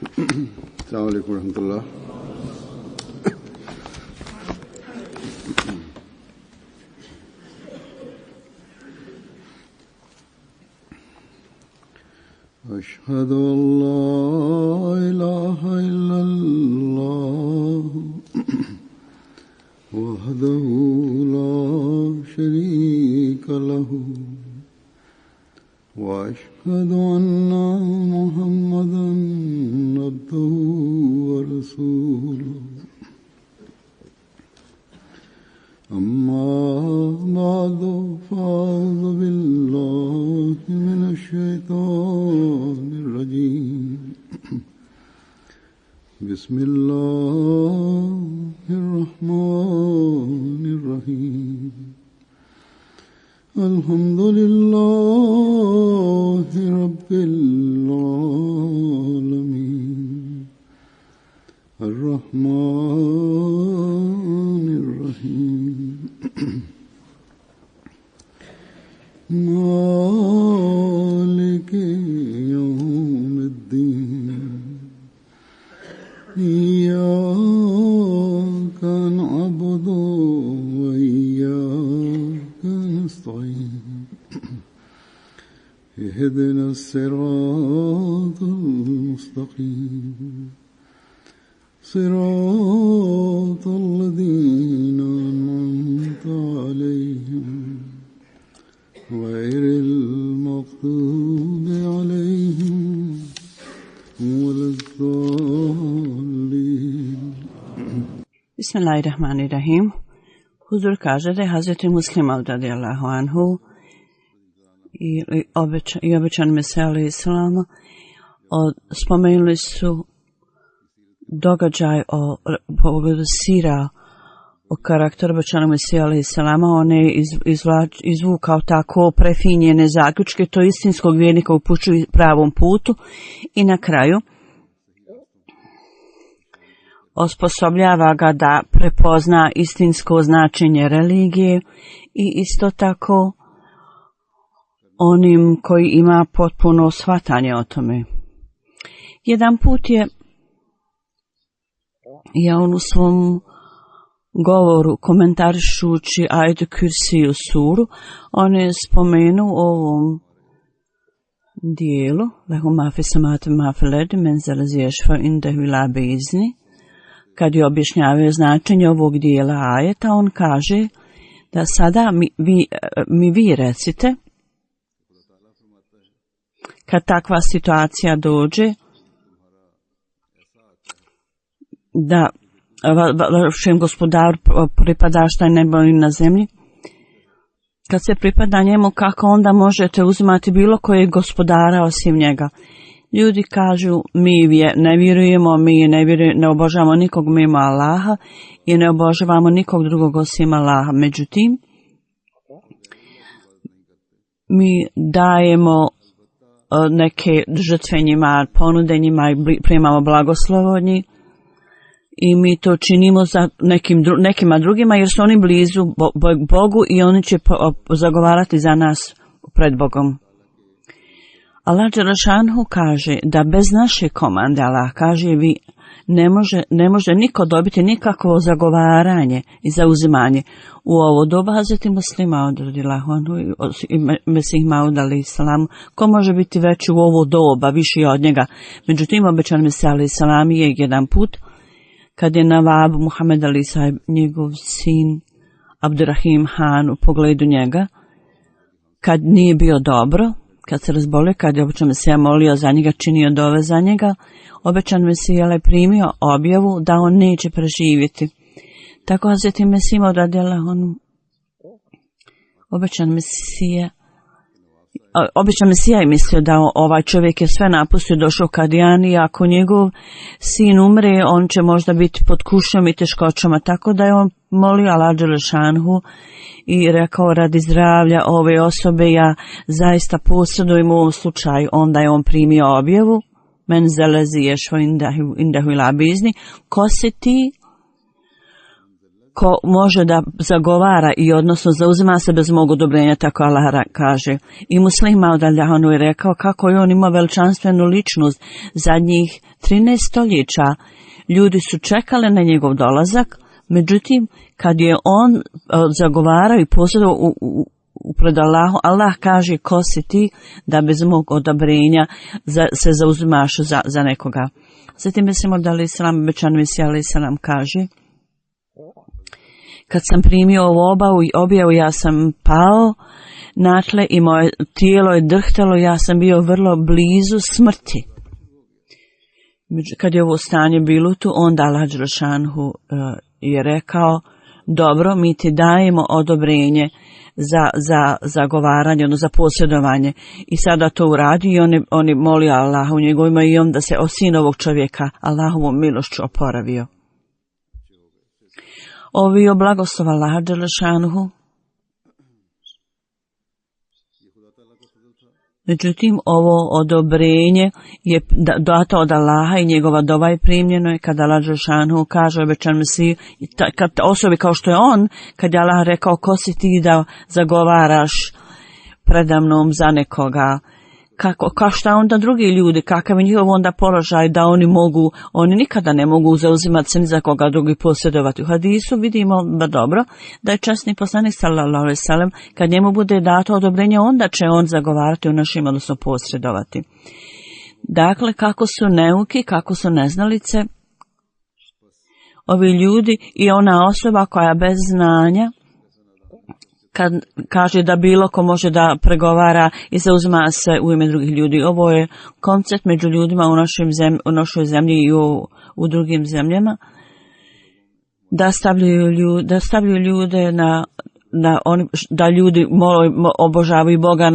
السلام عليكم ورحمة الله. أشهد أن لا إله إلا الله وحده لا شريك له وأشهد أن محمدا عبده ورسوله أما بعد فأعوذ بالله من الشيطان الرجيم بسم الله الرحمن الرحيم الحمد لله رب العالمين الرحمن الرحيم مالك يوم الدين إياك نعبد وإياك نستعين اهدنا الصراط المستقيم صراط الذين أنعمت عليهم غير المغضوب عليهم ولا الضالين. Bismillahirrahmanirrahim. Huzur kaže da je Hazreti Muslim radijallahu anhu i obećan Mesija alejhi selam spomenuli su događaj o pogledu sira o karakteru obećanog Mesija alejhi selama. On je izvukao tako prefinjene zaključke, to istinskog vjernika upućuju pravom putu i na kraju osposobljava ga da prepozna istinsko značenje religije i isto tako onim koji ima potpuno shvatanje o tome. Jedan put je on u svom govoru komentarišući ajetu Kursiju suru, on je spomenuo u ovom dijelu lehu ma fi samawati ma fil ardi men zal ladzi yashfa'u indahu illa bi'izni. Kad je objašnjavao značenje ovog dijela ajeta, on kaže da sada vi recite, kad takva situacija dođe, da vašem gospodaru pripada šta je nebo i na zemlji, kad se pripada njemu, kako onda možete uzimati bilo kojeg gospodara osim njega? Ljudi kažu, mi ne vjerujemo, ne obožavamo nikog mimo Allaha i ne obožavamo nikog drugog osim Allaha. Međutim, mi dajemo neke žrtve njima, ponude njima i primamo blagoslovo od njih i mi to činimo za nekima drugima jer su oni blizu Bogu i oni će zagovarati za nas pred Bogom. Allah dželešanu kaže da bez naše komande, Allah kaže, vi ne može niko dobiti nikakvo zagovaranje i zauzimanje. U ovo doba Hazreti Muslima radijallahu anhu i Mesih Maud alejhi selam, ko može biti veći u ovo doba, viši od njega? Međutim, obećan Mesih alejhi selam je jedan put kad je Navab Muhammed Ali Sahib, njegov sin Abdurrahim Han, u pogledu njega, kad nije bio dobro, kad se razbolio, kad je obećan Mesija molio za njega, činio dove za njega, obećan Mesija je primio objavu da on neće preživjeti. Tako Hazreti Mesih Maud radijallahu anhu, obećan Mesija je mislio da ovaj čovjek je sve napustio, došao Kadijan i ako njegov sin umre, on će možda biti pod kušnjom i teškoćama. Tako da je on molio Allah dželešanu i rekao, radi zdravlja ove osobe ja zaista posredujem u ovom slučaju. Onda je on primio objavu, men zelezi ješvo indahu ila bizni, ko si ti ko može da zagovara i odnosno zauzima se bez mog odobrenja, tako Allah kaže. I Muslim Maud al-Jahanu je rekao kako je on imao veličanstvenu ličnost. Zadnjih 13 stoljeća ljudi su čekali na njegov dolazak, međutim kad je on zagovarao i posjedovao pred Allahom, Allah kaže ko si ti da bez mog odobrenja se zauzimaš za nekoga. Zatim mislimo da li Islam, obećan Mesija alaih salam kaže: kad sam primio ovu objavu, ja sam pao na tle i moje tijelo je drhtalo, ja sam bio vrlo blizu smrti. Kad je ovo stanje bilo tu, onda Allah dželešanhu je rekao: dobro, mi ti dajemo odobrenje za zagovaranje, odnosno za posjedovanje. I sada to uradi i oni moli Allaha u njegovima i on da se o sin ovog čovjeka Allahovom milošću oporavio. Ovi o blagoslova Allaha dželešanuhu. Međutim, ovo odobrenje je dato od Allaha i njegova dova je primljeno je kada Allah dželešanuhu kaže obećan Mesiji, kad osobi kao što je on, kad je Allah rekao ko si ti da zagovaraš predamnom za nekoga, kao šta onda drugi ljudi, kakav je njihov onda položaj da oni nikada ne mogu zauzimati se ni za koga drugi posjedovati. U hadisu vidimo dobro da je časni poslanik sallallahu alejhi ve sellem kad njemu bude dato odobrenje, onda će on zagovarati u našim, odnosno posredovati. Dakle, kako su neuki, kako su neznalice ovi ljudi i ona osoba koja bez znanja kad kaže da bilo ko može da pregovara i zauzima se u ime drugih ljudi. Ovo je koncept među ljudima u našoj zemlji i u drugim zemljama. Da stavljaju ljude da ljudi obožavaju Boga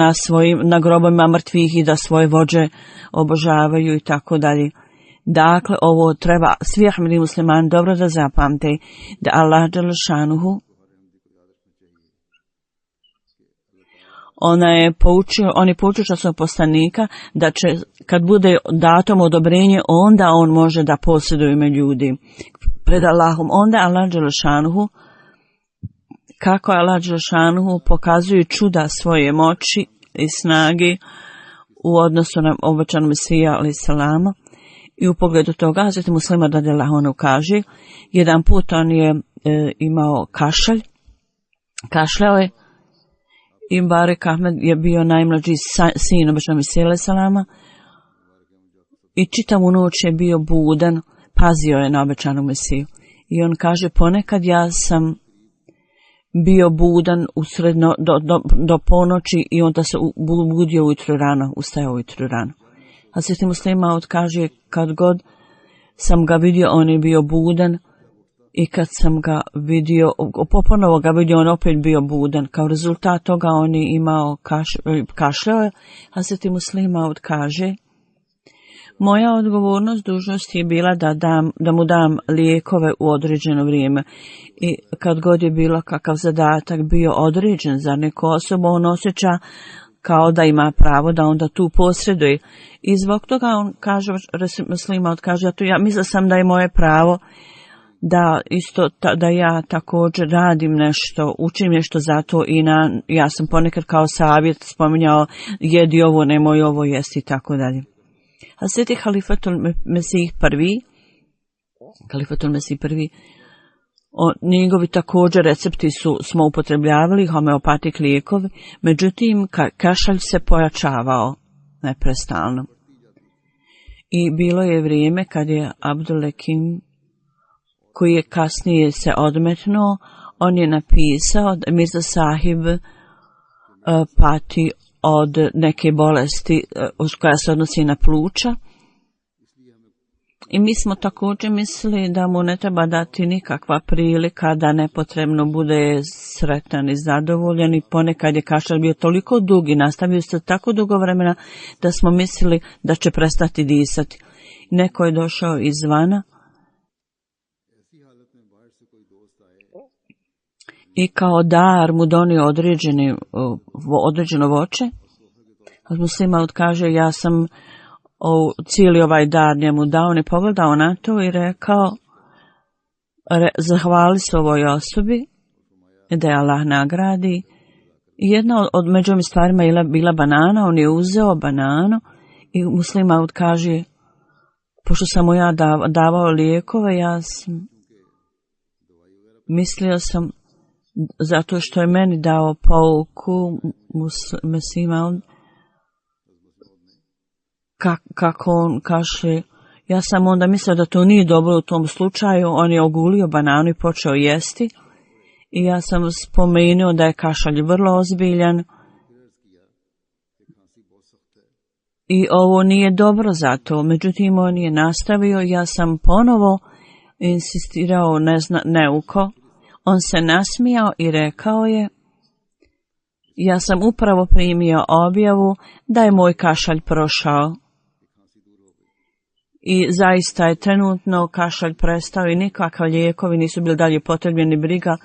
na grobovima mrtvih i da svoje vođe obožavaju i tako dalje. Dakle, ovo treba svi ahmedi muslimani dobro da zapamte da Allah dželešanuhu on je poučio časnog poslanika da će, kad bude datom odobrenje, onda on može da posjeduje ime ljudi pred Allahom. Onda Allah dželešanuhu, kako Allah dželešanuhu pokazuje čuda svoje moći i snage u odnosu na obećanog Mesija alaih salama. I u pogledu toga, Hazreti Muslima radijallahu anhu kaže, jedan put on je imao kašljao je, i Barek Ahmed je bio najmlađi sin obećanog Mesija alaih salama i čitavu noć je bio budan, pazio je na obećanog Mesiju. I on kaže, ponekad ja sam bio budan do ponoći i onda se budio ujutro rano, ustajao ujutro rano. A Sveti Muslima kaže, kad god sam ga vidio, on je bio budan i kad sam ga vidio, ponovo ga vidio, on opet bio budan. Kao rezultat toga on je imao kašljao, a Sveti Muslima kaže, moja odgovornost, dužnost je bila da mu dam lijekove u određeno vrijeme. I kad god je bilo kakav zadatak bio određen za neku osobu, on osjeća kao da ima pravo da onda tu posreduje. I zbog toga on kaže, Muslima kaže, ja mislila sam da je moje pravo da ja također radim nešto, učim nešto za to i ja sam ponekad kao savjet spominjao, jedi ovo, nemoj ovo jesti i tako dalje. A Sveti Halifatul Mesih prvi, njegovi također recepti smo upotrebljavali, homeopatik lijekovi, međutim kašalj se pojačavao neprestalno. I bilo je vrijeme kad je Abdul-Lekim, koji je kasnije se odmetnuo, on je napisao da Mirza Sahib pati od neke bolesti koja se odnosi na pluća. I mi smo također mislili da mu ne treba dati nikakva prilika da nepotrebno bude sretan i zadovoljan i ponekad je kašalj bio toliko dug i nastavio se tako dugo vremena da smo mislili da će prestati disati. Neko je došao izvana i kao dar mu donio određeno voće. Muslima kaže, ja sam cijeli ovaj dar njemu dao, on je pogledao na to i rekao, zahvali se ovoj osobi, da je Allah nagradi. Jedna od među ovim stvarima je bila banana, on je uzeo bananu i Muslim Maud kaže, pošto sam mu ja davao lijekove, ja sam mislio sam, zato što je meni dao pouku Muslim Maud, kako on kaže, ja sam onda mislio da to nije dobro u tom slučaju, on je ogulio bananu i počeo jesti i ja sam spomenuo da je kašalj vrlo ozbiljan i ovo nije dobro za to. Međutim, on je nastavio, ja sam ponovo insistirao neuko, on se nasmijao i rekao je, ja sam upravo primio objavu da je moj kašalj prošao. I zaista je trenutno kašalj prestao i nikakvi lijekovi nisu bili dalje potrebni, briga.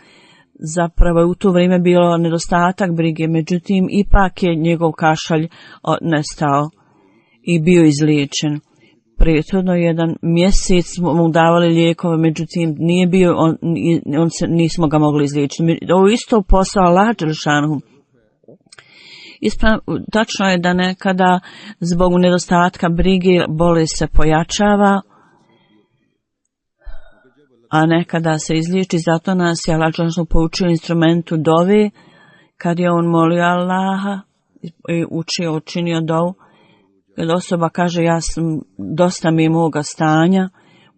Zapravo je u to vrijeme bilo nedostatak brige, međutim ipak je njegov kašalj nestao i bio izliječen. Prethodno 1 mjesec smo mu davali lijekove, međutim nije bio, nismo ga mogli izliječiti. Ovo isto posao Allah dželešanu. Tačno je da nekada zbog nedostatka brige bolest se pojačava, a nekada se izliječi. Zato nas je Allah dželešanu poučio instrumentu dove, kad je on molio Allaha i učinio dovu. Kad osoba kaže, ja sam, dosta mi je moga stanja,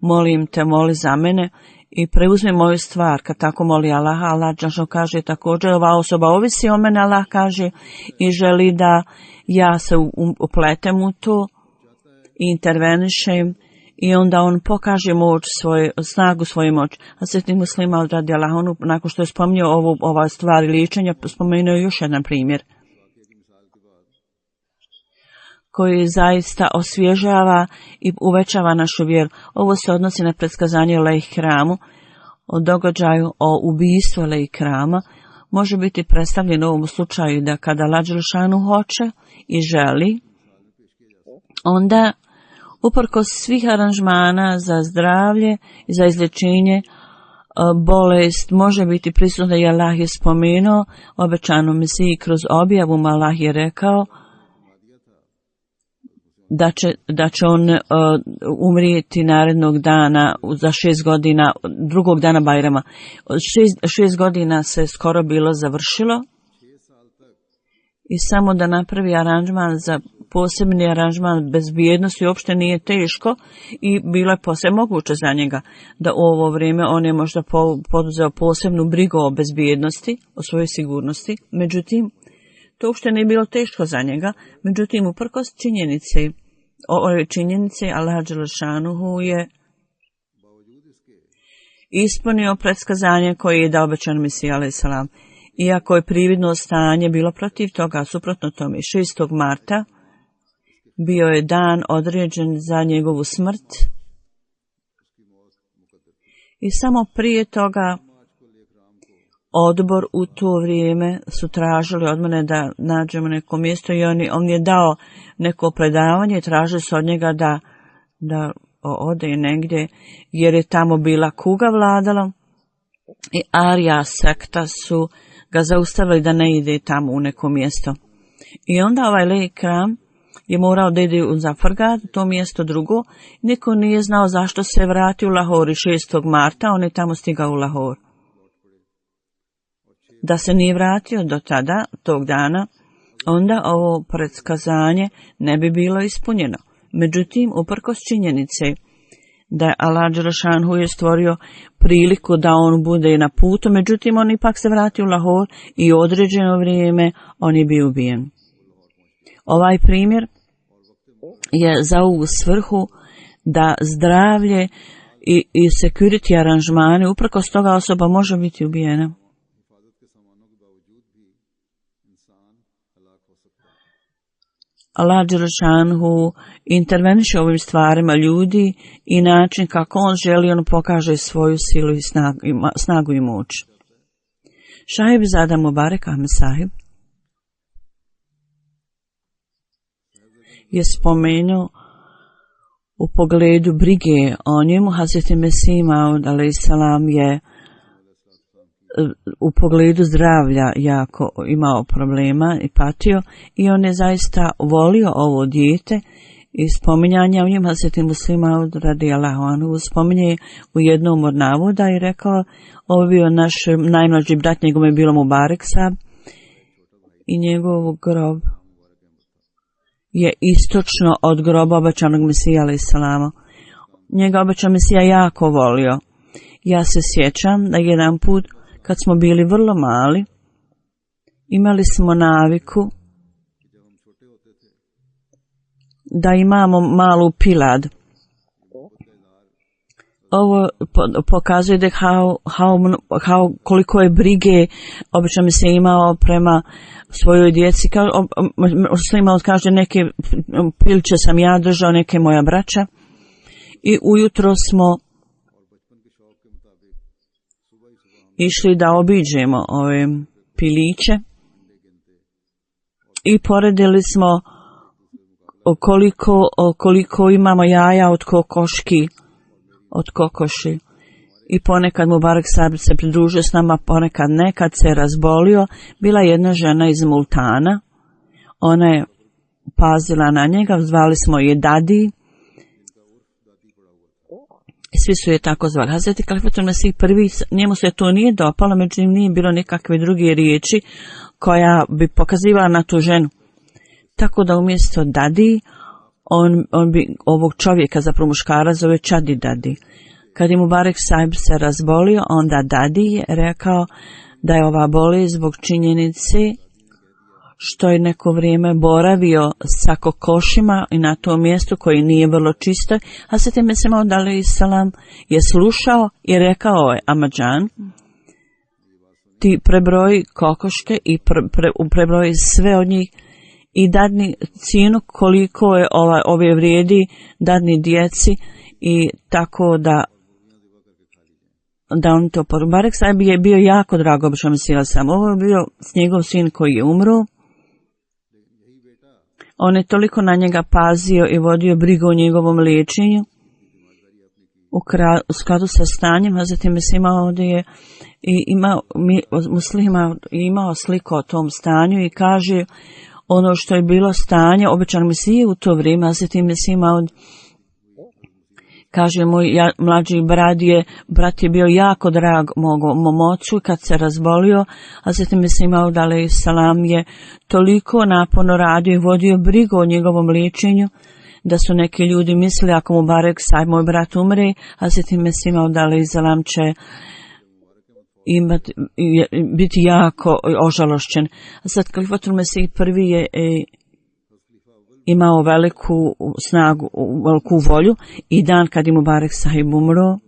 molim te, moli za mene i preuzmi moju stvar. Kad tako moli Allaha, Allah dželešanu kaže također, ova osoba ovisi o mene, Allah kaže, i želi da ja se upletem u to i intervenišem, i onda on pokaže moć snagu svoje moći. A Sveti Muslim Maud radijallahu anhu, nakon što je spominjao ova stvar liječenja, spomenuo još jedan primjer koji zaista osvježava i uvećava našu vjeru. Ovo se odnosi na predskazanje Lehikramu, o događaju o ubistvu Lehikrama. Može biti predstavljeno u ovom slučaju da kada Allah dželešanu hoće i želi, onda uprkos svih aranžmana za zdravlje i za izlječenje, bolest može biti prisutna. I Allah je spomenuo obećanom Mesiji kroz objavu, Allah je rekao da će on umrijeti narednog dana za 6 godina, drugog dana Bajrama. 6 godina se skoro bilo završilo i samo da napravi aranžman za posebni aranžman bezbjednosti uopšte nije teško i bilo je posebno moguće za njega da u ovo vrijeme on je možda poduzeo posebnu brigu o bezbjednosti, o svojoj sigurnosti. Međutim, to uopšte nije bilo teško za njega. Međutim, uprkos ove činjenice, Allah dželešanuhu je ispunio predskazanje koje je dao obećan Mesija alejhi selam. Iako je prividno stanje bilo protiv toga, suprotno tome, 6. marta bio je dan određen za njegovu smrt i samo prije toga odbor u to vrijeme su tražili od mene da nađemo neko mjesto i on je dao neko predavanje i tražili su od njega da ode negdje jer je tamo bila kuga vladala i Arija sekta su ga zaustavili da ne ide tamo u neko mjesto. I onda ovaj Lehikram je morao da ide u Zafargad, to mjesto drugo. Niko nije znao zašto se vratio u Lahor i 6. marta, on je tamo stigao u Lahor. Da se nije vratio do tada, tog dana, onda ovo predskazanje ne bi bilo ispunjeno. Međutim, uprkos činjenice da je Allah dželešanu je stvorio priliku da on bude na putu, međutim on ipak se vratio u Lahor i u određeno vrijeme on je bio ubijen. Ovaj primjer je za ovu svrhu da zdravlje i security aranžmane, uprkos toga osoba može biti ubijena. Allah dželešanu interveniše ovim stvarima ljudi i način kako on želi, on pokaže svoju silu i snagu i moć. Šahib Zada Mubarak Ahmed Sahib je spomenuo u pogledu brige o njemu. Hazreti Mesih Maud alejsalam je u pogledu zdravlja jako imao problema i patio i on je zaista volio ovo dijete i spominjanja u njemu. Hazreti Muslim Maud radijallahu anhu spominje u jednom od navoda i rekao, ovo bio naš najmlađi brat, njegov je bilo Mubarek Sab i njegov grob je istočno od groba obećanog Mesija alejselama. Njega obećan Mesija jako volio. Ja se sjećam da jedan put kad smo bili vrlo mali, imali smo naviku da imamo malu pilad. Ovo pokazuje da koliko je brige obično mi se imao prema svojoj djeci. Muslim kaže, neke pilče sam ja držao, neke moja braća. I ujutro smo išli da obiđemo ove piliće i poredili smo koliko imamo jaja od kokoši. I ponekad Mubarek Sab se pridružio s nama, ponekad ne. Kad se razbolio, bila jedna žena iz Multana. Ona je pazila na njega, zvali smo je Dadi. Svi su je tako zvali. Hazreti Kalifatul Mesih prvi, njemu se to nije dopalo, međutim nije bilo nikakve druge riječi koja bi pokazivala na tu ženu. Tako da umjesto Dadi, on bi ovog čovjeka, zapravo muškara, zove Čadi Dadi. Kad je Mubarek Sahib se razbolio, onda Dadi je rekao da je ova bolest zbog činjenice što je neko vrijeme boravio sa kokošima i na tom mjestu koji nije vrlo čisto. Hazreti Mesih Maud alejsalam je slušao i rekao je, Amadžan, ti prebroji kokoške i prebroji sve od njih i dadni cijenu koliko je ove vrijedi, dadni djeci i tako da on to poručio. Mubarek Sahib je bio jako drago obično Mesija sam. Ovo je bio njegov sin koji je umro. On je toliko na njega pazio i vodio brigu o njegovom liječenju. U skladu sa stanjem, Hazreti Mesih Maud je imao sliku o tom stanju i kaže ono što je bilo stanje obećano Mesije u to vrijeme. Hazreti Mesih Maud kaže, moj mlađi brat je bio jako drag mom ocu kad se razbolio. Hazreti Mesih Maud alejsalam je toliko naporno radio i vodio brigu o njegovom liječenju da su neki ljudi mislili ako Mubarek Sahib, moj brat, umre, Hazreti Mesih Maud alejsalam će biti jako ožalošćen. Sad Kalifatul Mesih prvi je imao veliku snagu, veliku volju i dan kad je Mubarek Sahib umro,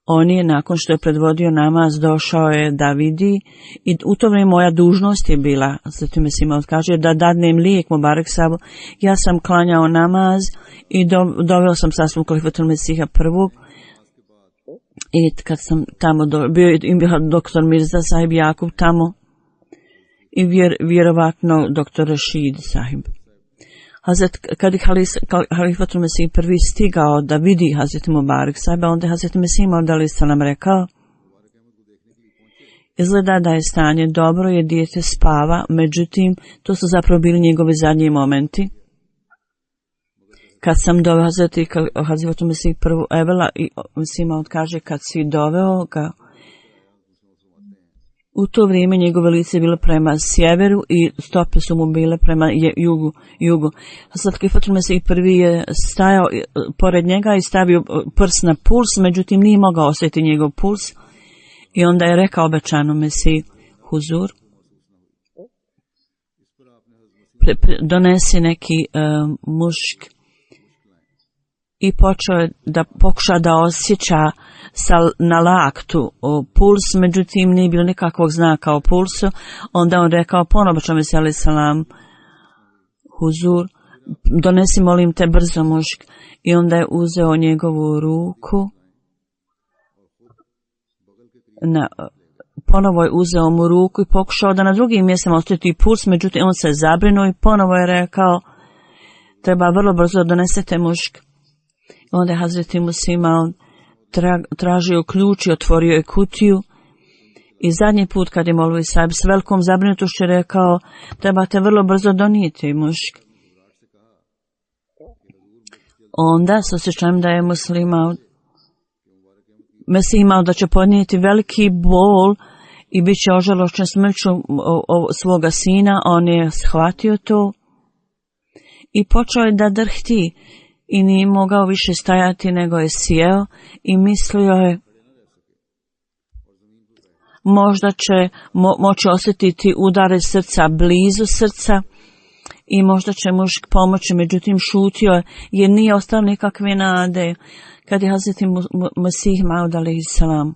on je nakon što je predvodio namaz došao je da vidi i u to vrijeme moja dužnost je bila, Hazreti Mesih Maud kaže, da dadnem lijek Mubarek Sahibu. Ja sam klanjao namaz i doveo sam sa svom Kalifatul Mesiha prvog i kad sam tamo bio je doktor Mirza Sahib Jakub tamo i vjerovatno doktor Rashid Sahib. Kad je Kalifatul Mesih prvi stigao da vidi Hazreti Mubarek Sahiba, onda je Hazreti Mesih Maud alejsalam rekao, izgleda da je stanje dobro jer dijete spava, međutim to su zapravo bili njegovi zadnji momenti. Kad sam doveo Hazreti Mesih prvu Evela i Mesih Maud kaže kad si doveo ga, u to vrijeme njegove lice je bilo prema sjeveru i stope su mu bile prema jugu. Sad Kalifatul Mesih prvi je stajao pored njega i stavio prst na puls, međutim nije mogao osjetiti njegov puls. I onda je rekao obećanom Mesih, huzur, donesi neki mušk. I počeo je da pokuša da osjeća na laktu puls, međutim nije bilo nikakvog znaka o pulsu. Onda on rekao ponovo Mesih alejsalam, huzur, donesi molim te brzo mušk. I onda je uzeo njegovu ruku, ponovo je uzeo mu ruku i pokušao da na drugim mjestima osjeti puls, međutim on se zabrinuo i ponovo je rekao, treba vrlo brzo donesete mušk. Onda je Hazreti Musima tražio ključ i otvorio je kutiju. I zadnji put kad je Molvi Sahib s velikom zabrinutošću rekao, trebate vrlo brzo donijeti mušk. Onda s osjećajem da je Mesih imao da će podnijeti veliki bol i bit će ožalošćen smrću svoga sina, on je shvatio to i počeo je da drhti i nije mogao više stajati, nego je sjeo i mislio je možda će moći osjetiti udare srca blizu srca i možda će mušk pomoći, međutim šutio je jer nije ostao nikakve nade. Kad je Hazreti Mesih Maud alejhi selam,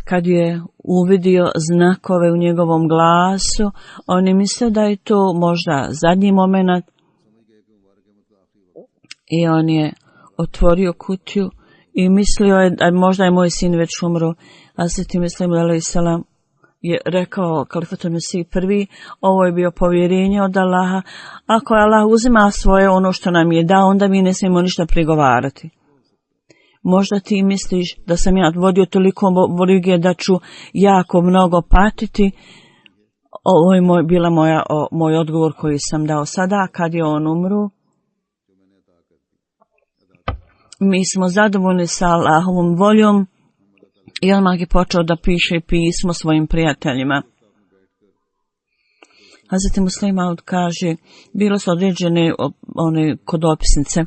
kad je uvidio znakove u njegovom glasu, on je mislio da je to možda zadnji moment i on je otvorio kutiju i mislio je da možda je moj sin već umro. Hazreti Mesih Maud alejhi selam je rekao Kalifatul Mesih prvi, ovo je bio povjerenje od Allaha. Ako je Allah uzima svoje ono što nam je dao, onda mi ne smijemo ništa prigovarati. Možda ti misliš da sam ja vodio toliko brige da ću jako mnogo patiti. Ovo je bila moj odgovor koji sam dao sada kad je on umro. Mi smo zadovoljni sa Allahovom voljom. I odmah je počeo da piše pismo svojim prijateljima. Hazreti Muslih Maud kaže, bilo su određene one kodopisnice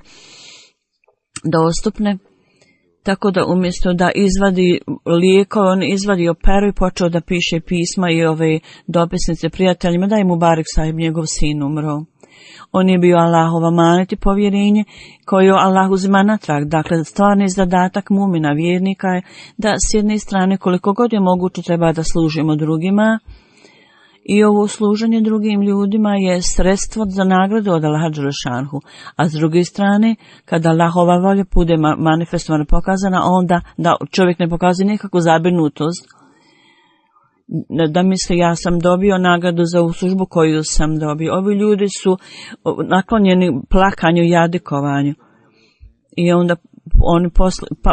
dostupne, tako da umjesto da izvadi lijekove, on izvadio peru i počeo da piše pisma i ove dopisnice prijateljima, da je Mubarek Sahib, njegov sin, umro. On je bio Allahova manet i povjerenje koju Allah uzima natrag. Dakle, stvarni zadatak mumina, vjernika je da s jedne strane koliko god je moguće treba da služimo drugima i ovo služenje drugim ljudima je sredstvo za nagradu od Allaha dželešanhu. A s druge strane, kada Allahova volja bude manifestovana, pokazana, onda da čovjek ne pokazuje nikakvu zabrinutost, da misli ja sam dobio nagradu za ovu službu koju sam dobio. Ovi ljudi su naklonjeni plakanju i jadikovanju. I onda oni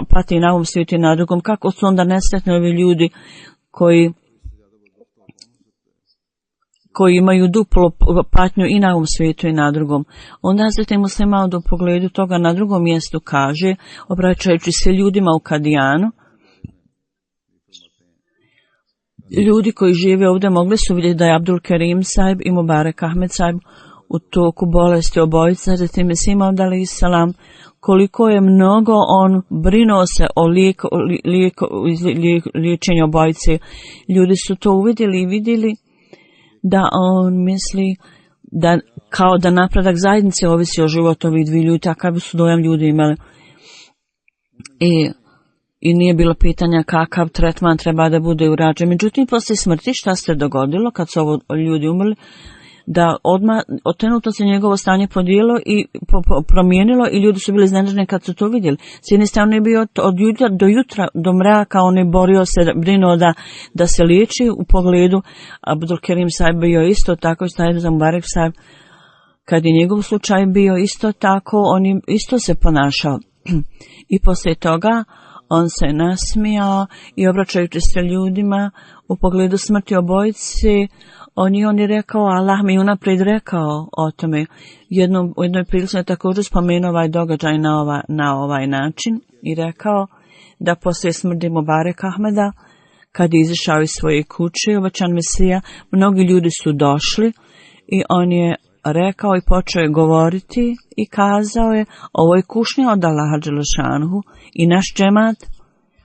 pati na ovom svijetu i na drugom. Kako su onda nesretni ovi ljudi koji imaju duplo patnju i na ovom svijetu i na drugom. Onda Hazreti Muslih Maud u pogledu toga na drugom mjestu kaže, obraćajući se ljudima u Kadijanu, ljudi koji žive ovdje mogli su vidjeti da je Abdul Kerim Sahib i Mubarek Ahmed Sahib u toku bolesti obojica. Hazreti Mesih Maud alejhi selam, koliko je mnogo on brinuo se o liječenju obojice. Ljudi su to uvidjeli i vidjeli da on misli da kao da napredak zajednice ovisi o životu ovih dvije ljudi, takav su dojam ljudi imali. I nije bilo pitanja kakav tretman treba da bude urađen. Međutim, poslije smrti šta se dogodilo kad su ovo ljudi umrli, da odmah otenuto se njegovo stanje podijelo i promijenilo i ljudi su bili iznenađeni kad su to vidjeli. S jedne strane je bio od jutra do jutra, do mraka, on je borio se, brinuo da se liječi u pogledu. Abdul Kerim Sahib bio isto tako, Sahib za Mubarek Sahib, kad je njegov slučaj bio isto tako, on je isto se ponašao. I poslije toga on se nasmijao i obraćajući se ljudima u pogledu smrti obojice, on je rekao, Allah mi unaprijed rekao o tome. U jednoj prilici je također spomenuo ovaj događaj na ovaj način i rekao da poslije smrti Mubarek Ahmeda, kad je izašao iz svoje kuće, obećan Mesija, mnogi ljudi su došli i on je rekao i počeo je govoriti i kazao je, ovo je kušnja od Allaha dželešanhu i naš džemat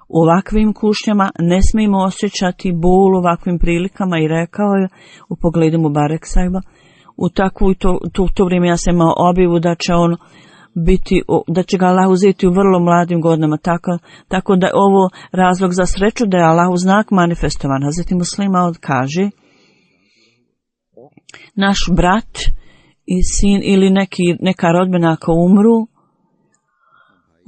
u ovakvim kušnjama ne smijemo osjećati bol u ovakvim prilikama i rekao je u pogledu Mubarek Sahiba, u to vrijeme ja sam imao objavu da će on biti, da će ga Allah uzeti u vrlo mladim godinama, tako da je ovo razlog za sreću da je Allah u znak manifestovan. Hazreti Muslih Maud kaže, naš brat i sin ili neka rodbina ako umru,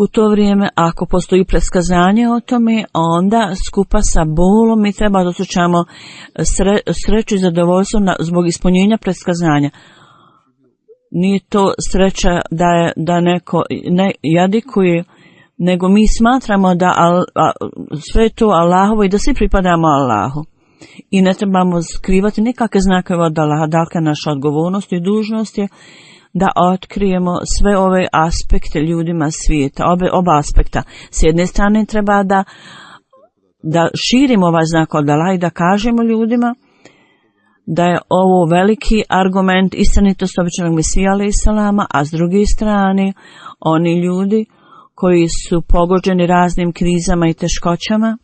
U to vrijeme, ako postoji preskazanje o tome, onda skupa sa bolom mi treba da osjećamo sreću i zadovoljstvo zbog ispunjenja preskazanja. Nije to sreća da neko ne jadikuje, nego mi smatramo da sve je to Allahovo i da svi pripadamo Allahu. I ne trebamo skrivati nikakve znakove od Allaha. Dakle, naša odgovornost i dužnost je da otkrijemo sve ove aspekte ljudima svijeta, oba aspekta. S jedne strane treba da širimo ovaj znak od Allaha i da kažemo ljudima da je ovo veliki argument istinitosti običajnog Mesija alejhi selama, a s druge strane oni ljudi koji su pogođeni raznim krizama i teškoćama,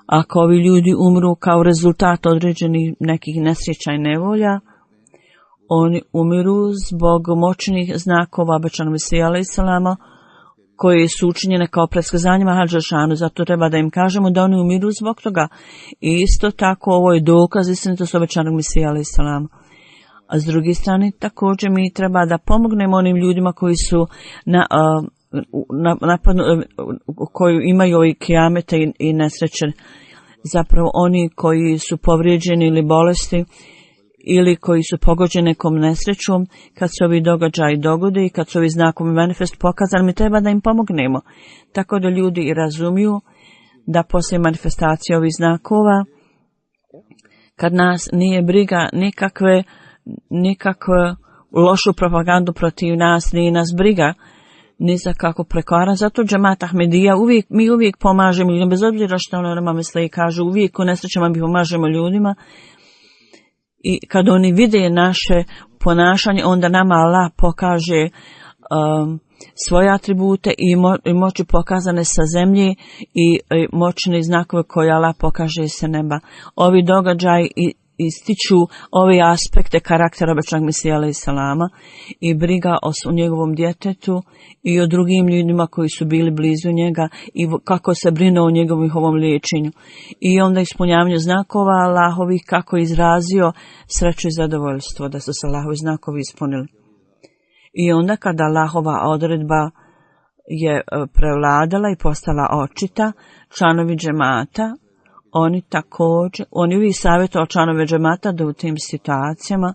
ako ovi ljudi umru kao rezultat određenih nekih nesreća i nevolja, oni umiru zbog moćnih znakova običajnog Mesija alejhi selama koji su učinjene kao predskazanjima Hadžašanu, zato treba da im kažemo da oni umiru zbog toga. I isto tako ovo je dokaz istinitosti običajnog Mesija alejhi selama. A s druge strane također mi treba da pomognemo onim ljudima koji su koji imaju ovi kijamete i nesreće. Zapravo oni koji su povrijeđeni ili bolesti ili koji su pogođeni nekom nesrećom, kad se ovi događaji dogode i kad su ovi znakovi manifest pokazani, mi treba da im pomognemo. Tako da ljudi i razumiju da poslije manifestacije ovih znakova, kad nas nije briga nikakve lošu propagandu protiv nas, nije nas briga ni za kako prekoran. Zato džemat Ahmedija mi uvijek pomažemo ljudima, bez obzira što ono misle i kažu, uvijek u nesrećama mi pomažemo ljudima. I kad oni vide naše ponašanje, onda nama Allah pokaže svoje atribute i moći pokazane sa zemlje i moćne znakove koje Allah pokaže sa neba. Ovi događaji ističu ove aspekte karaktera običajnog Mesija alejhi selama i briga o njegovom djetetu i o drugim ljudima koji su bili blizu njega i kako se brine o njegovom liječenju. I onda ispunjavanju znakova Allahovih, kako je izrazio sreću i zadovoljstvo da su se Allahovi znakovi ispunili. I onda kada Allahova odredba je prevladala i postala očita, članovi džemata, oni uvijek savjetuju članove džemata da u tim situacijama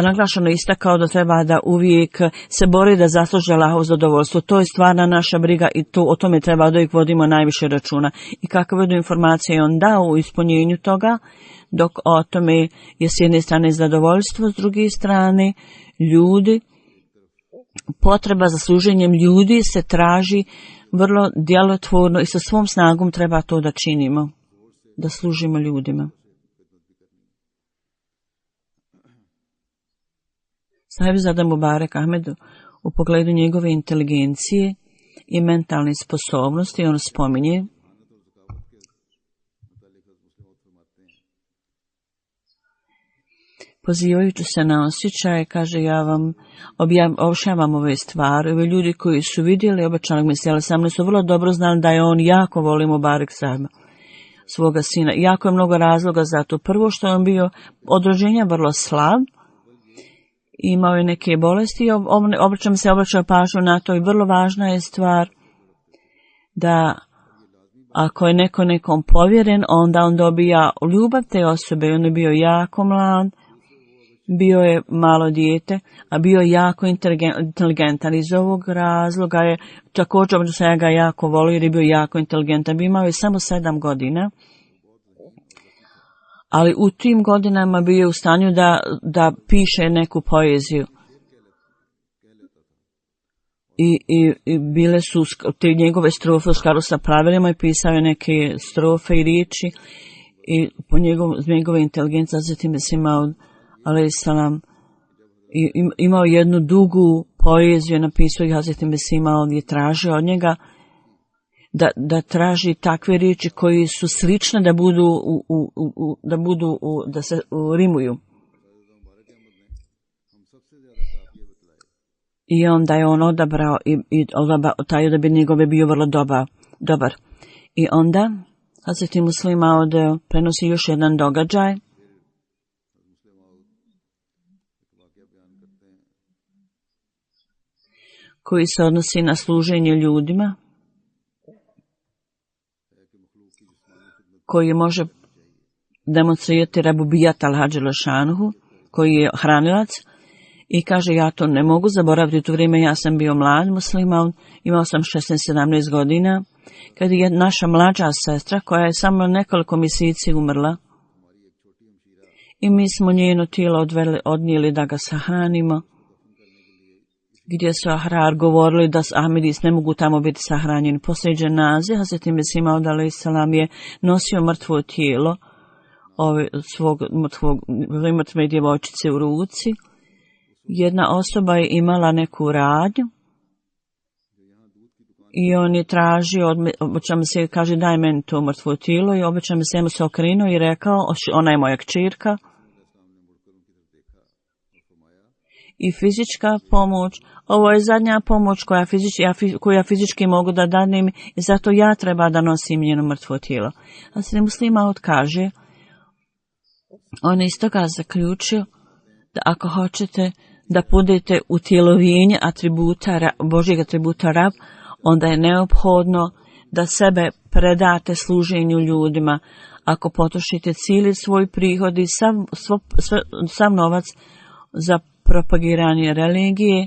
naglašeno istakao da treba da uvijek se bori da zasluže Allahovo zadovoljstvo. To je stvarna naša briga i o tome treba da uvijek vodimo najviše računa. I kakve budu informacije on dao u ispunjenju toga, dok o tome je s jedne strane zadovoljstvo, s druge strane ljudi, potreba za služenjem ljudi se traži vrlo djelotvorno i sa svom snagom treba to da činimo, da služimo ljudima. Sahibzada Mubarek Ahmed u pogledu njegove inteligencije i mentalne sposobnosti on spominje pozivajući se na osjećaje, kaže, ja vam objašnjavam ove stvari. Ovi ljudi koji su vidjeli običajnog Mesija alejhi selama su vrlo dobro znali da je on jako voli Mubarek Sahiba, svoga sina. Jako je mnogo razloga za to. Prvo što je on bio od rođenja vrlo slab, imao je neke bolesti i obraćao pažnju na to i vrlo važna je stvar da ako je nekom povjeren, onda on dobija ljubav te osobe. On je bio jako mlad, bio je malo dijete, a bio je jako inteligentan. Iz ovog razloga je također da sam ja ga jako volio jer je bio jako inteligentan. Imao je samo 7 godina, ali u tim godinama bio je u stanju da piše neku poeziju. I bile su te njegove strofe u skladu sa pravilima i pisao je neke strofe i riječi i po njegove inteligencije zatim je Simaud alejhi selam imao jednu dugu poeziju, napisao i Hazreti Mesima je tražio od njega da traži takve riječi koji su slične da se rimuju. I onda je on odabrao i taj odabir njegove bio vrlo dobar. I onda Hazreti Muslima prenosi još jedan događaj. koji se odnosi na služenje ljudima, koji može demonstrirati Rabubijat al-Hadž al-Šanuhu, koji je hranilac, i kaže, ja to ne mogu zaboraviti. U to vrijeme ja sam bio mlad musliman, imao sam 16-17 godina, kad je naša mlađa sestra, koja je samo nekoliko mjeseci umrla, i mi smo njeno tijelo odnijeli da ga sahranimo, gdje su Ahrar govorili da Ahmedis ne mogu tamo biti sahranjeni. Poslije dženaze, Hazreti Mesih Maud alejselam je nosio mrtvo tijelo svog mrtve djevojčice u ruci. Jedna osoba je imala neku radnju i on je tražio, obećam se, kaže, daj meni to mrtvo tijelo, i obećam se okrenuo i rekao, ona je moja kćerka. I fizička pomoć, ovo je zadnja pomoć koju ja fizički mogu da danem, i zato ja treba da nosim njeno mrtvo tijelo. A se muslima kaže, on je iz toga zaključio da ako hoćete da budete utjelovljenje Božjeg atributa Rab, onda je neophodno da sebe predate služenju ljudima. Ako potrošite cijeli svoj prihod i sav novac za propagiranje religije,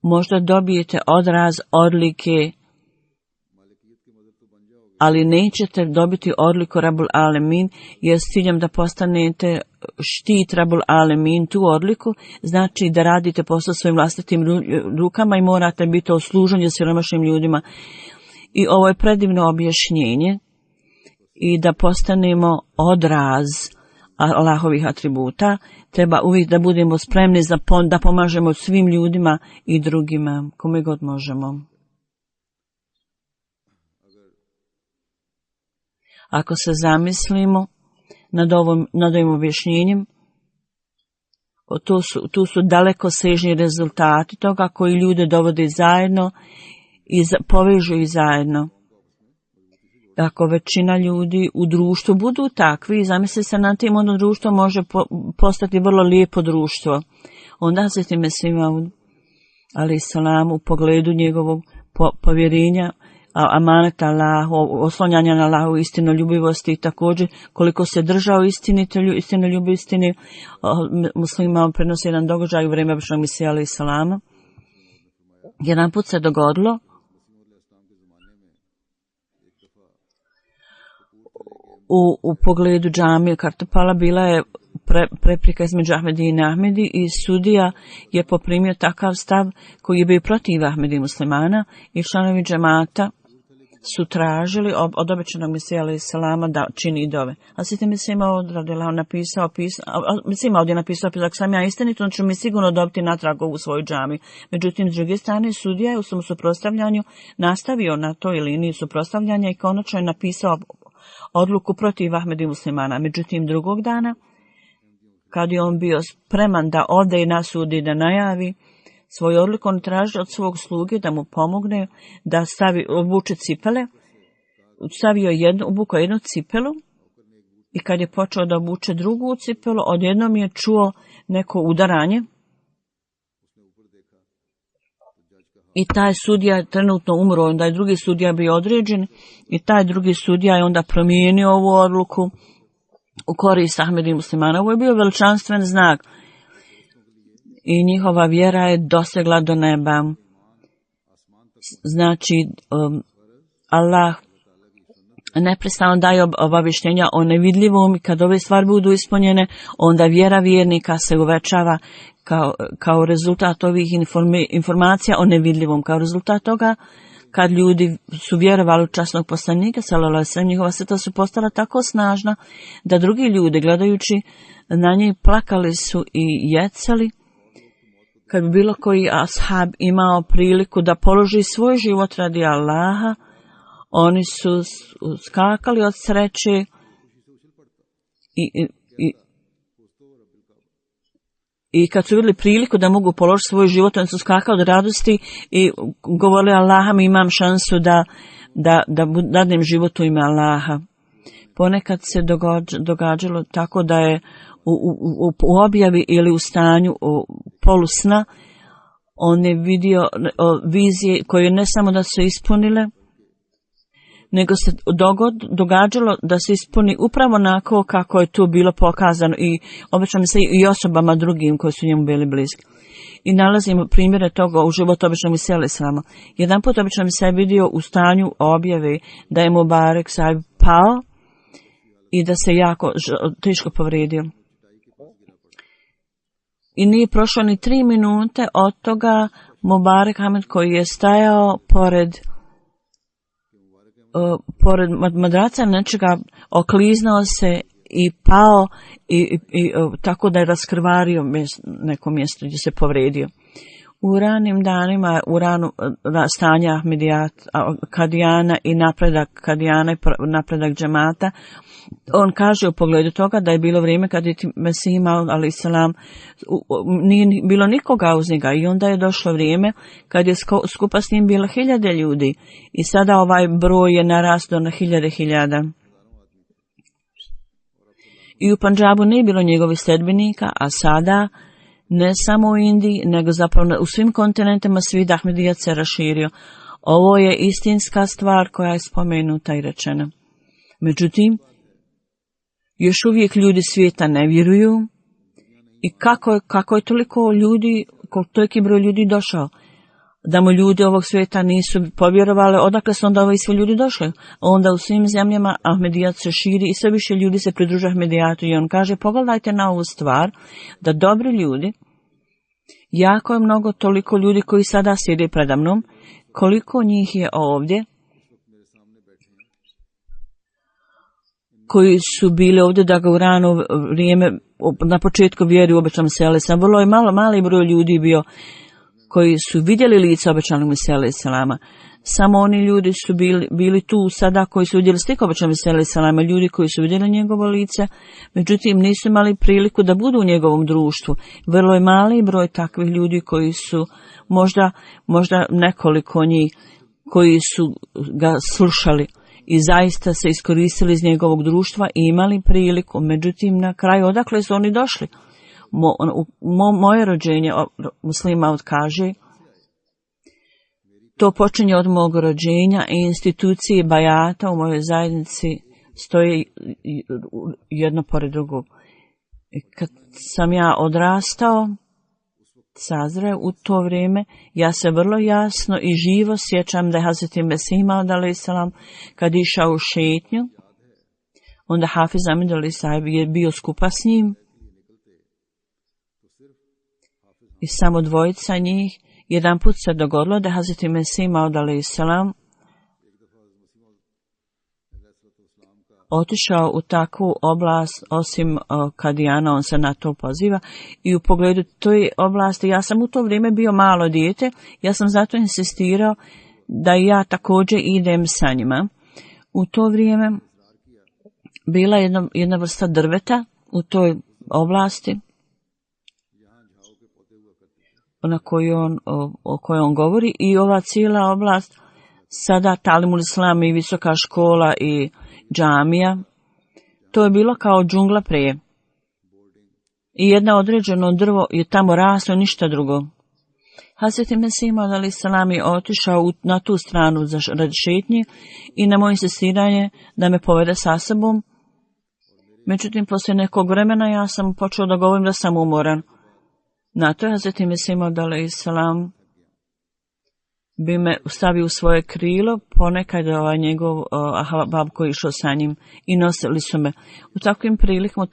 možda dobijete odraz odlike, ali nećete dobiti odliku Rabul Alemin, jer s ciljem da postanete štit Rabul Alemin, tu odliku, znači da radite posao svojim vlastitim rukama i morate biti u služenju siromašnim ljudima. I ovo je predivno objašnjenje, i da postanemo odraz Allahovih atributa, treba uvijek da budemo spremni da pomažemo svim ljudima i drugima, kome god možemo. Ako se zamislimo nad ovim objašnjenjem, tu su daleko sežni rezultati toga koji ljude dovode zajedno i povežu ih zajedno. Ako većina ljudi u društvu budu takvi, zamisli se na tim, ono društvo može postati vrlo lijepo društvo. Onda se time svima, ali salam, u pogledu njegovog povjerenja, amaneta Allahu, oslonjanja na Allahu, istinoljubivosti, i također koliko se držao istinoljubiv istine, muslima prenosi jedan događaj u vrijeme Običnog Mesija alejhi salama. Jedan put se dogodilo u pogledu džamije Kartopala, bila je prepreka između Ahmedi i Neahmedi, i sudija je poprimio takav stav koji je bio protiv Ahmedi muslimana, i članovi džemata su tražili od obećanog Mesija alejhi salama da čini dove. A Sveti Mesija ima napisao, ako sam ja istinit, on ću mi sigurno dobiti natrag ovu svoju džamiju. Međutim, s druge strane, sudija je u svom suprotstavljanju nastavio na toj liniji suprotstavljanja i konačno je napisao odluku protiv Ahmedi muslimana. Međutim, drugog dana, kad je on bio spreman da ode i nasudi, da najavi svoju odluku, on traži od svog sluge da mu pomogne da obuče cipele. Obukao jednu cipelu, i kad je počeo da obuče drugu cipelu, odjednom je čuo neko udaranje. I taj sudija je trenutno umro, onda je drugi sudija bio određen, i taj drugi sudija je onda promijenio ovu odluku u korist Ahmedi muslimana. Ovo je bio veličanstven znak i njihova vjera je dosegla do neba. Znači, Allah neprestano daje obavještenja o nevidljivom, i kad ove stvari budu ispunjene, onda vjera vjernika se uvećava kao rezultat ovih informacija o nevidljivom. Kao rezultat toga, kad ljudi su vjerovali u časnog poslanika, sallallahu alejhi ve sellem, njihova srca su postala tako snažna da drugi ljudi, gledajući na njih, plakali su i jecali. Kad bi bilo koji ashab imao priliku da položi svoj život radi Allaha, oni su skakali od sreće i kad su vidjeli priliku da mogu položiti svoj život, oni su skakali od radosti i govorili: Allaha, mi imam šansu da dadnem život u ime Allaha. Ponekad se događalo tako da je u objavi ili u stanju polusna On je vidio vizije koje ne samo da su ispunile, nego se događalo da se ispuni upravo onako kako je tu bilo pokazano i obično se i osobama drugim koji su njemu bili bliski. I nalazimo primjere toga u životu obično mi seli samo. Jedan put obično mi se vidio u stanju objave da je Mubarak Sahib pao i da se jako teško povrijedio. I nije prošlo ni 3 minute od toga Mubarak Ahmed koji je stajao pored madraca nečega, okliznuo se i pao i tako da je raskrvario neko mjesto gdje se povrijedio. U ranim danima, u ranu stanja Kadijana i napredak Kadijana i napredak džemata, on kaže u pogledu toga da je bilo vrijeme kad je Mesih alejhi selam nije bilo nikoga uz njega i onda je došlo vrijeme kad je skupa s njim bilo 1000 ljudi i sada ovaj broj je narastao na 1000. I u Pandžabu nije bilo njegovih sledbenika, a sada ne samo u Indiji, nego zapravo u svim kontinentima svijet Ahmedijat se raširio. Ovo je istinska stvar koja je spomenuta i rečena. Međutim, još uvijek ljudi svijeta ne vjeruju i kako je toliko ljudi, toliki broj ljudi došao, da mu ljudi ovog svijeta nisu povjerovali, odakle su onda ovi svi ljudi došli. Onda u svim zemljama Ahmedijat se širi i sve više ljudi se pridružuje Ahmedijatu i on kaže, pogledajte na ovu stvar, da dobri ljudi, jako je mnogo toliko ljudi koji sada sjede predamnom, koliko njih je ovdje, koji su bili ovdje da ga u rano vrijeme, na početku vjeri u obećanom selu, vrlo je mali broj ljudi bio koji su vidjeli lice obećanog Mesija alejhi selama. Samo oni ljudi su bili tu sada koji su vidjeli sliku obećanog Mesija alejhi selama, ljudi koji su vidjeli njegovo lice, međutim nisu imali priliku da budu u njegovom društvu. Vrlo je mali broj takvih ljudi koji su možda nekoliko njih koji su ga slušali i zaista se iskoristili iz njegovog društva i imali priliku. Međutim, na kraju odakle su oni došli? Moje rođenje, muslima kaže, to počinje od mog rođenja i institucije bajata u mojoj zajednici stoje jedno pored drugog. Kad sam ja odrastao, sazreo u to vrijeme, ja se vrlo jasno i živo sjećam da je Hazreti Mesih alejhi selam kad je išao u šetnju, onda Hafiz Ahmed alejhi sahib je bio skupa s njim i samo dvojica njih. Jedan put se dogodilo da Hazreti Mesih alejhi selam otišao u takvu oblast, osim Kadijana, on se na to poziva, i u pogledu toj oblasti, ja sam u to vrijeme bio malo dijete, ja sam zato insistirao da ja također idem sa njima. U to vrijeme bila jedna vrsta drveta u toj oblasti o kojoj on govori, i ova cijela oblast, sada Talimul Islam i visoka škola i džamija, to je bilo kao džungla prije. I jedno određeno drvo je tamo raslo, ništa drugo. Hazreti Mesih alejhi selam je otišao na tu stranu radi šetnje i na moje insistiranje da me povede sa sobom. Međutim, poslije nekog vremena ja sam počeo da govorim da sam umoran. Na to je Hazreti Mesih alejhi selam bi me stavio u svoje krilo, ponekad njegov ahbab koji išao sa njim, i nosili su me. U takvim prilikama,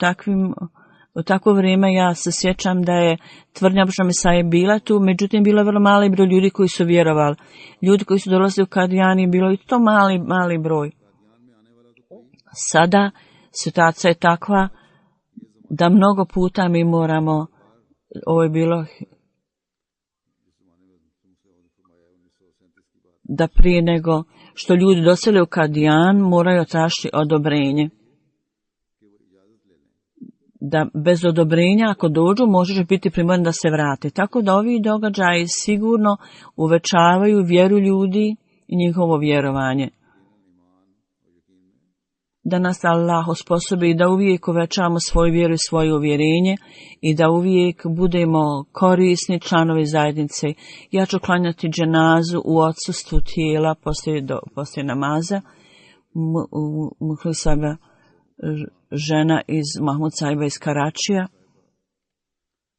u takvo vrijeme ja se sjećam da je tvrdnja Božja Mesaje bila tu, međutim bilo je vrlo mali broj ljudi koji su vjerovali. Ljudi koji su dolazili u Kadijani, bilo je to mali broj. Sada situacija je takva da mnogo puta mi moramo, ovo je bilo da prije nego što ljudi dosele u Kadijan moraju tražiti odobrenje. Da bez odobrenja ako dođu možeš biti primoran da se vrate. Tako da ovi događaji sigurno uvećavaju vjeru ljudi i njihovo vjerovanje. da nas Allah osposobi da uvijek uvećamo svoju vjeru i svoje uvjerenje i da uvijek budemo korisni članovi zajednice. Ja ću klanjati dženazu u odsustvu tijela poslije namaza. Muhlisaba, žena iz Mahmud Saiba iz Karačija,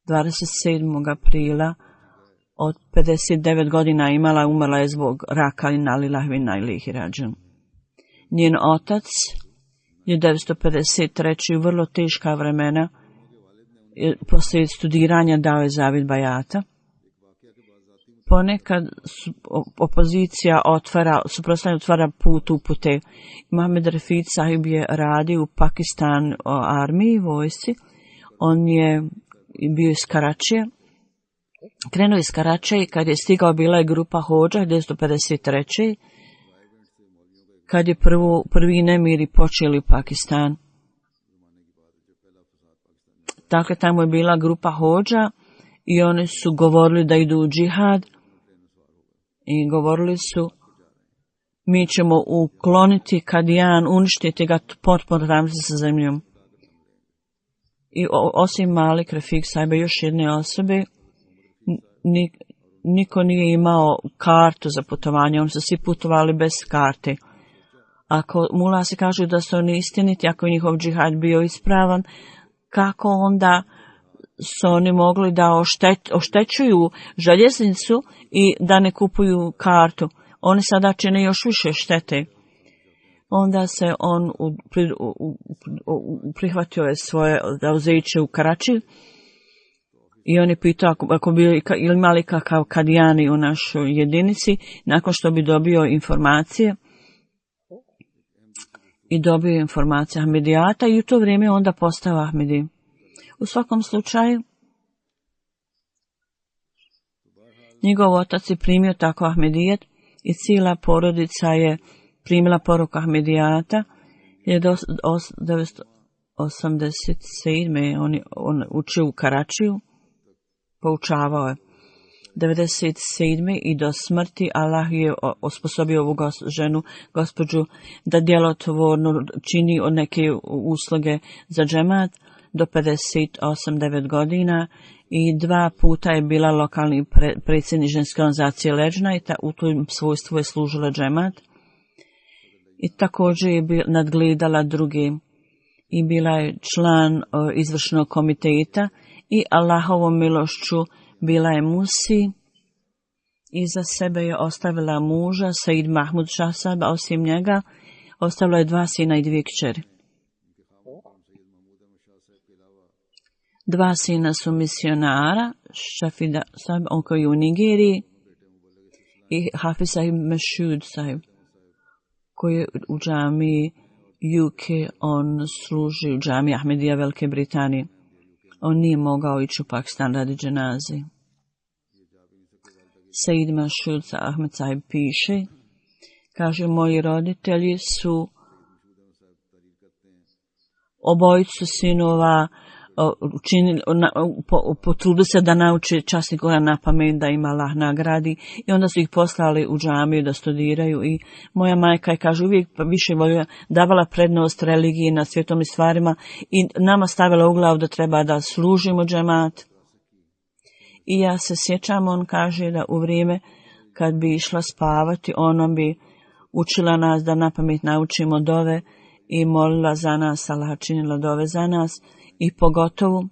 27. aprila, od 59 godina imala, umrla je zbog raka i nalilah inna ilaihi rađiun. Njen otac 1953. u vrlo teška vremena poslije studiranja dao je zavid bajata. Ponekad opozicija suprotstavljanje otvara put upute. Mohamed Rafid sahib je radio u Pakistan armiji, vojsci. On je bio iz Karačija. Krenuo iz Karačija i kad je stigao bila je grupa hođa 1953. Kad je prvi nemiri počeli u Pakistan. Dakle, tamo je bila grupa hođa i oni su govorili da idu u džihad i govorili su mi ćemo ukloniti Kadijan, uništiti ga potpuno ravnice sa zemljom. I osim Malik Rafik Saiba još jedne osobe, niko nije imao kartu za putovanje, oni su svi putovali bez karte. Ako mulasi kažu da su oni istiniti, ako je njihov džihad bio ispravan, kako onda su oni mogli da oštećuju željeznicu i da ne kupuju kartu? Oni sada čine još više štete. Onda se on prihvatio je svoje zauzeće u Karači i on je pitao ako bi imali kakav kadijani u našoj jedinici, nakon što bi dobio informacije i dobio informacije Ahmedijata i u to vrijeme onda postao Ahmedi. U svakom slučaju, njegov otac je primio tako Ahmedijet i cijela porodica je primila poruku Ahmedijata. 1987. on učio u Karačiju, poučavao je. 1997. i do smrti Allah je osposobio ovu ženu, gospođu, da djelotvorno čini od neke usluge za džemat do 58-9 godina i 2 puta je bila lokalni predsjednik ženske organizacije Leđna i u tom svojstvu je služila džemat. I također je nadgledala druge i bila je član izvršnog komiteta i Allahovom milošću bila je musi. Iza sebe je ostavila muža Said Mahmud Shahsab, a osim njega ostavila je 2 sina i 2 kćeri. 2 sina su misionara, Shafida Sahib, on koji je u Nigeriji, i Hafiz Sahib Mashud Sahib, koji je u džamiji UK, on služi u džamiji Ahmedija Velike Britanije. On nije mogao ići u Pakistan radi dženaze. Said Mashud Ahmed Sahib piše, kaže, moji roditelji su obojicu sinova potrudili se da nauče časni Kuran na pamet, da im Allah nagradi, i onda su ih poslali u džamiju da studiraju. I moja majka je, kaže, uvijek više davala prednost religiji na svjetovnim stvarima i nama stavila u glavu da treba da služimo džemat. I ja se sjećam, on kaže da u vrijeme kad bi išla spavati, ona bi učila nas da na pamet naučimo dove i molila za nas, Allah činila dove za nas, i pogotovo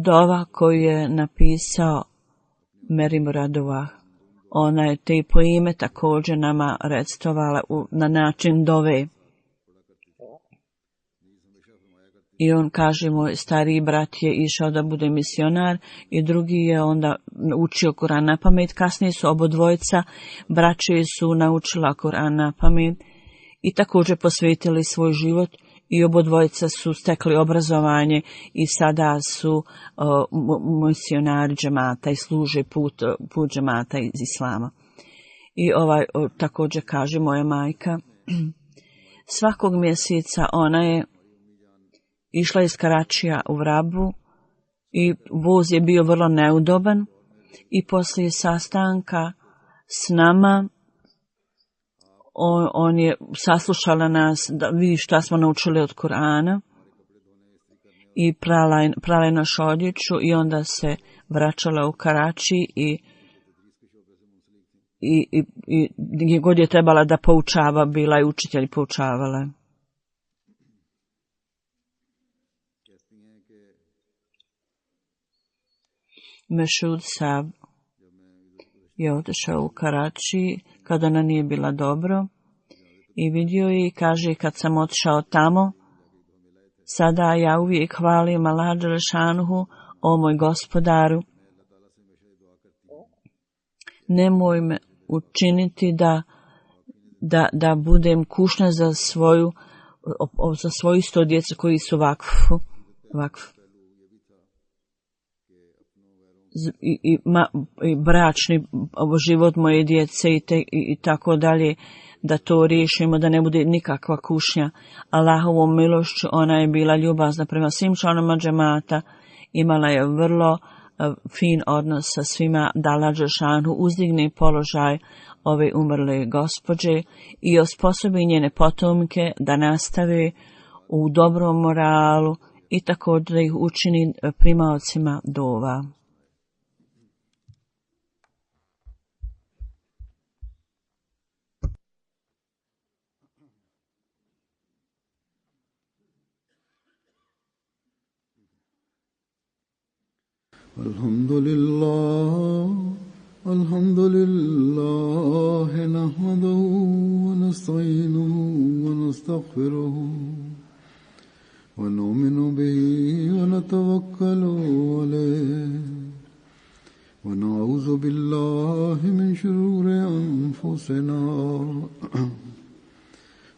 dova koju je napisao Meri Muradova. Ona je te po ime također nama recitovala na način dove. I on kaže, moj stariji brat je išao da bude misionar i drugi je onda učio Kur'an na pamet. Kasnije su obodvojica braće su naučila Kur'an na pamet i također posvetili svoj život i obodvojica su stekli obrazovanje i sada su misionari džemata i služe put džemata iz islama. I također kaže moja majka, svakog mjeseca ona je išla iz Karačija u Vrabu i voz je bio vrlo neudoban i poslije sastanka s nama on je saslušala nas da vidi šta smo naučili od Kur'ana i prala je našu odjeću i onda se vraćala u Karači i gdje god je trebala da poučava, bila je učitelj i poučavala. Mešud Sab je otišao u Karači kada ona nije bila dobro i vidio je i kaže kad sam otišao tamo, sada ja uvijek hvalim Allah dželešanuhu, o moj gospodaru, nemoj me učiniti da budem kušnja za svoju isto djecu koji su vakf. I bračni život moje djece i tako dalje, da to riješimo, da ne bude nikakva kušnja. Allahovom milošću ona je bila ljubazna prema svim članovima džemata, imala je vrlo fin odnos sa svima, da Allah dželešanu uzdigne položaj ove umrle gospođe i osposobi njene potomke da nastave u dobrom moralu i također da ih učini primaocima dova. الحمد لله نحمده ونستعينه ونستغفره ونؤمن به ونتوكل عليه ونعوذ بالله من شرور أنفسنا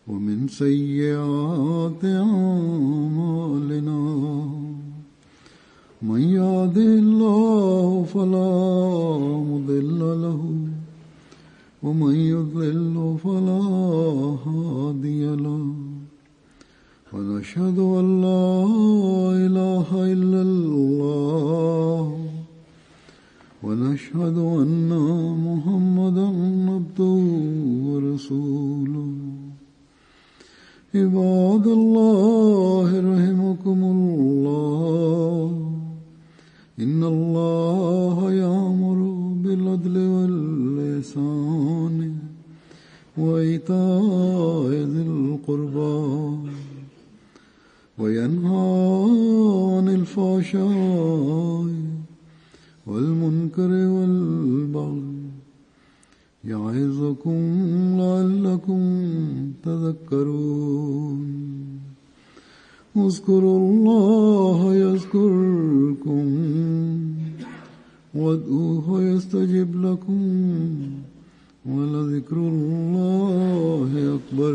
ومن سيئات أعمالنا من يهده الله فلا مضل له ومن يضلل فلا هادي له ونشهد أن لا إله إلا الله ونشهد أن محمدا عبده ورسوله عباد الله رحمكم الله إن الله يأمر بالعدل والإحسان وإيتاء ذي القربى وينهى عن الفحشاء والمنكر والبغي يعظكم لعلكم تذكرون اذكروا الله يذكركم وادعوه يستجب لكم ولذكر الله أكبر